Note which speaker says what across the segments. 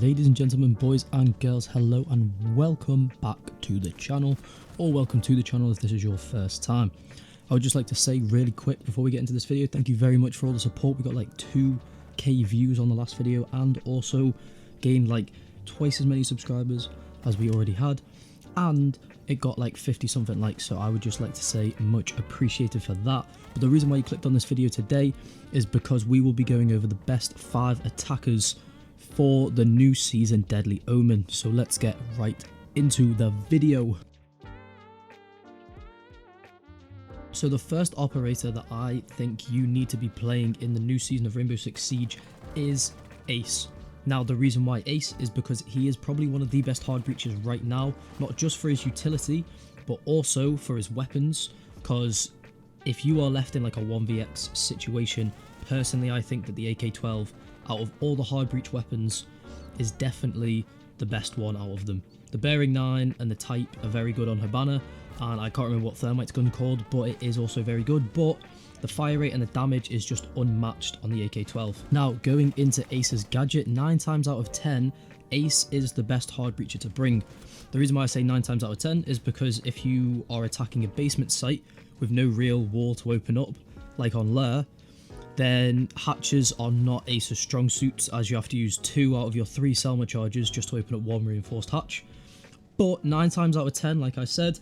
Speaker 1: Ladies and gentlemen, boys and girls, hello and welcome back to the channel, or welcome to the channel if this is your first time. I would just like to say really quick before we get into this video, thank you very much for all the support. We got like 2k views on the last video and also gained like twice as many subscribers as we already had, and it got like 50 something likes, so I would just like to say much appreciated for that. But the reason why you clicked on this video today is because we will be going over the best 5 attackers for the new season Deadly Omen. So let's get right into the video. So the first operator that I think you need to be playing in the new season of Rainbow Six Siege is Ace. Now the reason why Ace is because he is probably one of the best hard breaches right now, not just for his utility but also for his weapons, because if you are left in like a 1vx situation, personally I think that the AK-12 out of all the hard breach weapons is definitely the best one out of them. The Bearing 9 and the Type are very good on Habana, and I can't remember what Thermite's gun called, but it is also very good, but the fire rate and the damage is just unmatched on the AK-12. Now going into Ace's gadget, 9 times out of 10 Ace is the best hard breacher to bring. The reason why I say 9 times out of 10 is because if you are attacking a basement site with no real wall to open up, like on Lair, then hatches are not Ace's strong suits, as you have to use 2 out of your 3 Selma charges just to open up 1 reinforced hatch. But 9 times out of 10, like I said,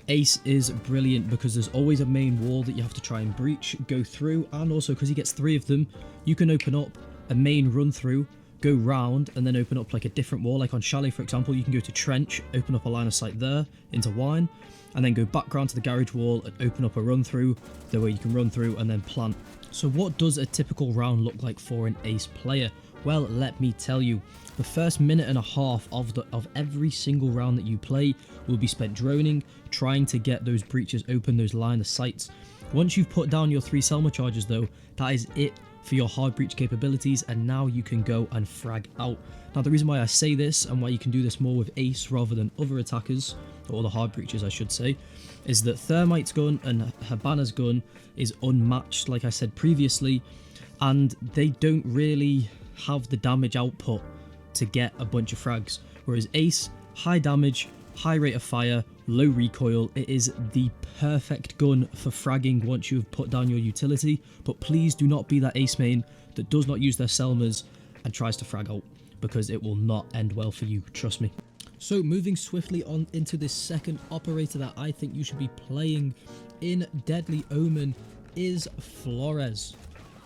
Speaker 1: Ace is brilliant because there's always a main wall that you have to try and breach, go through, and also because he gets 3 of them, you can open up a main run through, go round, and then open up like a different wall. Like on Chalet, for example, you can go to Trench, open up a line of sight there into Wine, and then go background to the garage wall and open up a run through, the way you can run through and then plant. So what does a typical round look like for an Ace player? Well, let me tell you, the first minute and a half of every single round that you play will be spent droning, trying to get those breaches open, those line of sights. Once you've put down your 3 Selma charges though, that is it for your hard breach capabilities, and now you can go and frag out. Now the reason why I say this and why you can do this more with Ace rather than other attackers, or the hard breaches I should say, is that Thermite's gun and Habana's gun is unmatched, like I said previously, and they don't really have the damage output to get a bunch of frags, whereas Ace, high damage, high rate of fire, low recoil, it is the perfect gun for fragging once you've put down your utility. But please do not be that Ace main that does not use their Selmas and tries to frag out, because it will not end well for you, trust me. So moving swiftly on into this second operator that I think you should be playing in Deadly Omen is Flores.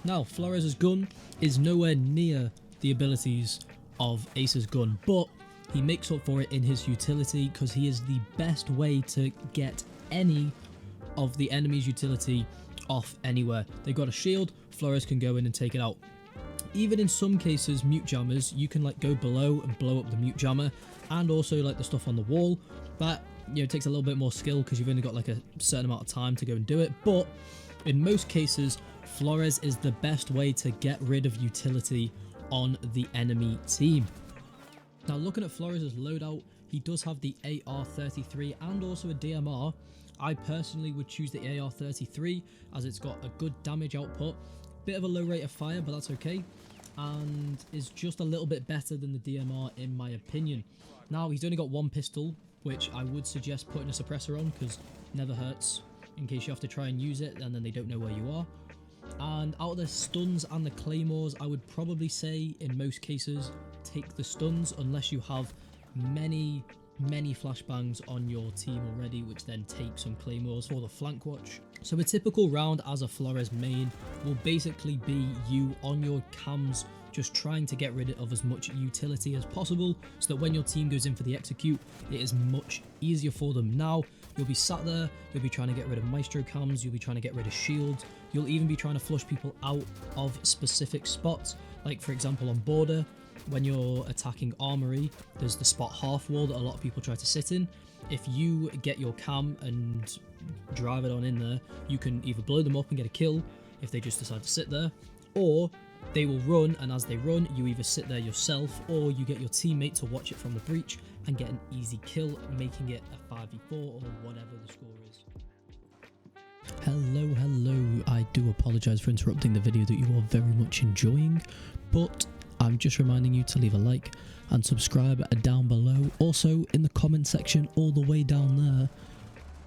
Speaker 1: Now Flores' gun is nowhere near the abilities of Ace's gun, but he makes up for it in his utility because he is the best way to get any of the enemy's utility off anywhere. They've got a shield, Flores can go in and take it out. Even in some cases, mute jammers, you can like go below and blow up the mute jammer, and also like the stuff on the wall. That, you know, takes a little bit more skill because you've only got like a certain amount of time to go and do it. But in most cases, Flores is the best way to get rid of utility on the enemy team. Now looking at Flores' loadout, he does have the AR-33 and also a DMR. I personally would choose the AR-33 as it's got a good damage output, bit of a low rate of fire, but that's okay, and is just a little bit better than the DMR in my opinion. Now he's only got 1 pistol, which I would suggest putting a suppressor on because never hurts in case you have to try and use it and then they don't know where you are. And out of the stuns and the claymores, I would probably say in most cases take the stuns unless you have many flashbangs on your team already, which then take some claymores for the flank watch. So a typical round as a Flores main will basically be you on your cams just trying to get rid of as much utility as possible so that when your team goes in for the execute, it is much easier for them. Now you'll be sat there, you'll be trying to get rid of maestro cams, you'll be trying to get rid of shields, you'll even be trying to flush people out of specific spots, like for example on border. When you're attacking armory, there's the spot half wall that a lot of people try to sit in. If you get your cam and drive it on in there, you can either blow them up and get a kill if they just decide to sit there, or they will run, and as they run, you either sit there yourself or you get your teammate to watch it from the breach and get an easy kill, making it a 5v4 or whatever the score is. Hello, I do apologise for interrupting the video that you are very much enjoying, but I'm just reminding you to leave a like and subscribe down below. Also, in the comment section all the way down there,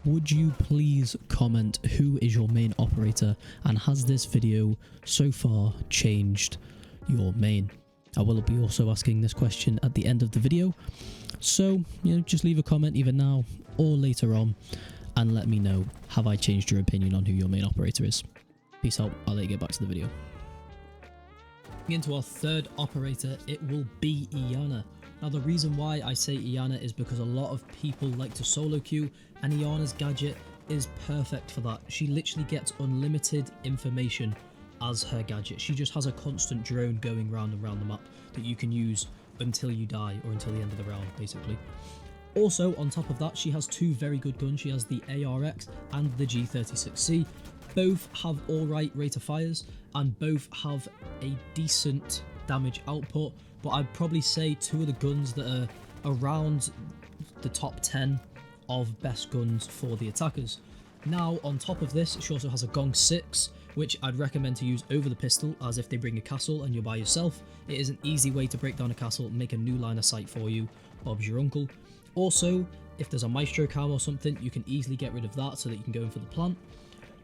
Speaker 1: would you please comment who is your main operator, and has this video so far changed your main? I will be also asking this question at the end of the video, so just leave a comment either now or later on and let me know, have I changed your opinion on who your main operator is? Peace out, I'll let you get back to the video. Into our third operator, it will be Iana. Now the reason why I say Iana is because a lot of people like to solo queue, and Iana's gadget is perfect for that. She literally gets unlimited information as her gadget. She just has a constant drone going round and round the map that you can use until you die, or until the end of the round basically. Also on top of that, she has two very good guns. She has the ARX and the G36C. Both have alright rate of fires and both have a decent damage output, but I'd probably say two of the guns that are around the top 10 of best guns for the attackers. Now on top of this, she also has a Gong 6, which I'd recommend to use over the pistol, as if they bring a castle and you're by yourself, it is an easy way to break down a castle, make a new line of sight for you. Bob's your uncle. Also, if there's a Maestro cam or something, you can easily get rid of that so that you can go in for the plant.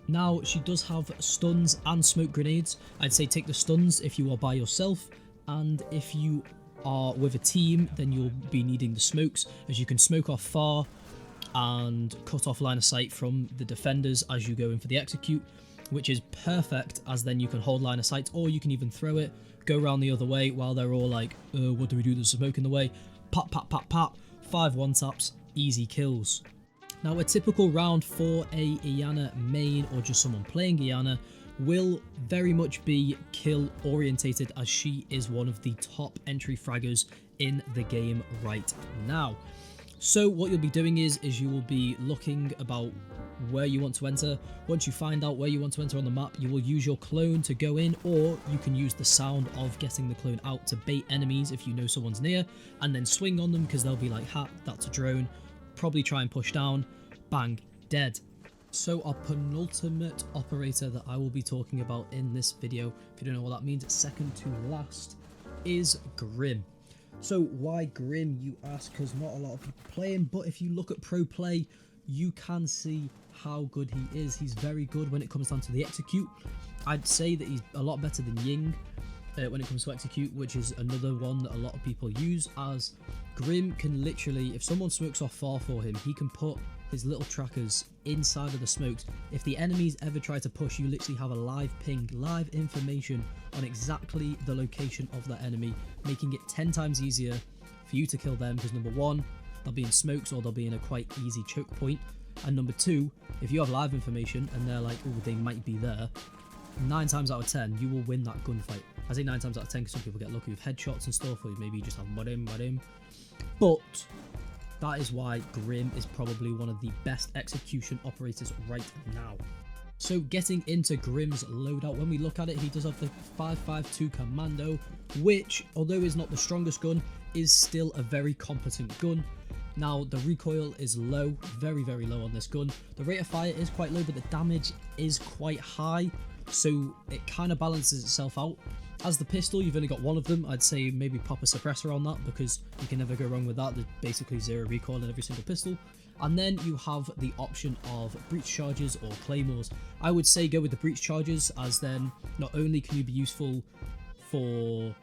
Speaker 1: Now, she does have stuns and smoke grenades. I'd say take the stuns if you are by yourself, and if you are with a team, then you'll be needing the smokes, as you can smoke off far and cut off line of sight from the defenders as you go in for the execute, which is perfect, as then you can hold line of sight, or you can even throw it, go around the other way while they're all like, what do we do, there's smoke in the way, pop, pop, pop, pop, 5 one-taps, easy kills. Now a typical round for a Iana main, or just someone playing Iana, will very much be kill orientated, as she is one of the top entry fraggers in the game right now. So what you'll be doing is you will be looking about where you want to enter. Once you find out where you want to enter on the map, you will use your clone to go in, or you can use the sound of getting the clone out to bait enemies if you know someone's near, and then swing on them because they'll be like, ha, that's a drone. Probably try and push down, bang, dead. So our penultimate operator that I will be talking about in this video, if you don't know what that means, it's second to last, is Grim. So why Grim, you ask? Because not a lot of people play him, but if you look at pro play, you can see how good he is. He's very good when it comes down to the execute. I'd say that he's a lot better than Ying when it comes to execute, which is another one that a lot of people use, as Grim can literally, if someone smokes off far for him, he can put his little trackers inside of the smokes. If the enemies ever try to push, you literally have a live ping, live information on exactly the location of that enemy, making it 10 times easier for you to kill them, because number one, they'll be in smokes or they'll be in a quite easy choke point, and number two, if you have live information and they're like, oh, they might be there, 9 times out of 10 you will win that gunfight. I say 9 times out of 10 because some people get lucky with headshots and stuff, or maybe you just have bada-bim. But that is why Grim is probably one of the best execution operators right now. So getting into Grim's loadout, when we look at it, he does have the 5.52 Commando, which, although is not the strongest gun, is still a very competent gun. Now the recoil is low, very, very low on this gun. The rate of fire is quite low, but the damage is quite high, so it kind of balances itself out. As the pistol, you've only got one of them. I'd say maybe pop a suppressor on that, because you can never go wrong with that. There's basically 0 recoil in every single pistol. And then you have the option of breach charges or claymores. I would say go with the breach charges, as then not only can you be useful for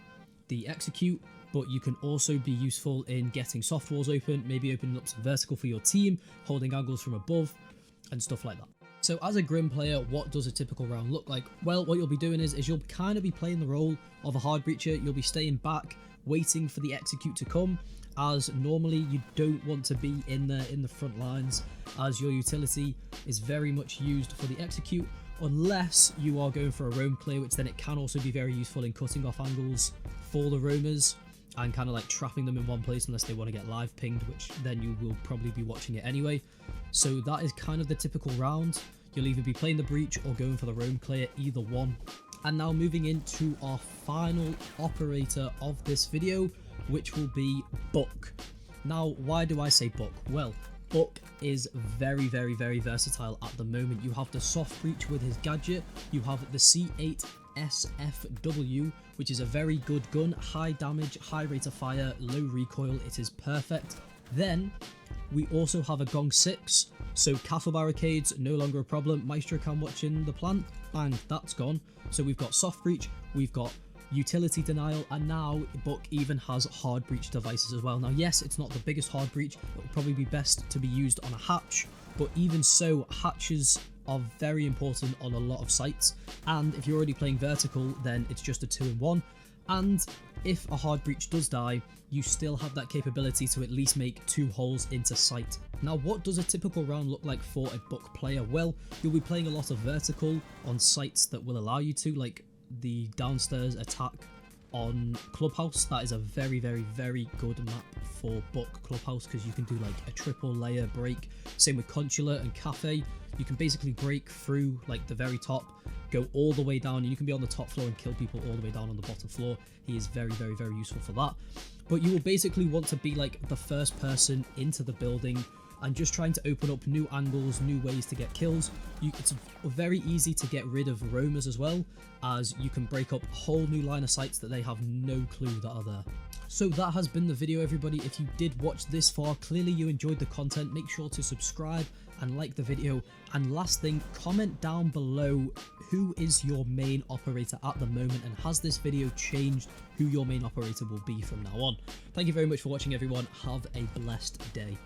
Speaker 1: the execute, but you can also be useful in getting soft walls open, maybe opening up some vertical for your team, holding angles from above, and stuff like that. So as a Grim player, what does a typical round look like? Well, what you'll be doing is you'll kind of be playing the role of a hard breacher. You'll be staying back, waiting for the execute to come, as normally you don't want to be in the front lines, as your utility is very much used for the execute, unless you are going for a roam clear, which then it can also be very useful in cutting off angles for the roamers and kind of like trapping them in one place unless they want to get live pinged, which then you will probably be watching it anyway. So that is kind of the typical round. You'll either be playing the breach or going for the roam clear, either one. And now moving into our final operator of this video, which will be Buck. Now, why do I say Buck? Well, Buck is very, very, very versatile at the moment. You have the soft breach with his gadget, you have the C8 SFW, which is a very good gun. High damage, high rate of fire, low recoil. It is perfect. Then we also have a Gong 6, so castle barricades, no longer a problem. Maestro Cam watching the plant, bang, that's gone. So we've got soft breach, we've got utility denial, and now Buck even has hard breach devices as well. Now yes, it's not the biggest hard breach, it would probably be best to be used on a hatch, but even so, hatches are very important on a lot of sites, and if you're already playing vertical, then it's just a 2-in-1, and if a hard breach does die, you still have that capability to at least make 2 holes into sight. Now, what does a typical round look like for a Buck player? Well, you'll be playing a lot of vertical on sites that will allow you to, like the downstairs attack on Clubhouse. That is a very, very, very good map for Buck Clubhouse, because you can do like a triple layer break. Same with Consular and Cafe. You can basically break through like the very top, go all the way down, and you can be on the top floor and kill people all the way down on the bottom floor. He is very, very, very useful for that. But you will basically want to be like the first person into the building and just trying to open up new angles, new ways to get kills. It's very easy to get rid of roamers as well, as you can break up a whole new line of sites that they have no clue that are there. So that has been the video, everybody. If you did watch this far, clearly you enjoyed the content. Make sure to subscribe and like the video. And last thing, comment down below who is your main operator at the moment, and has this video changed who your main operator will be from now on. Thank you very much for watching, everyone. Have a blessed day.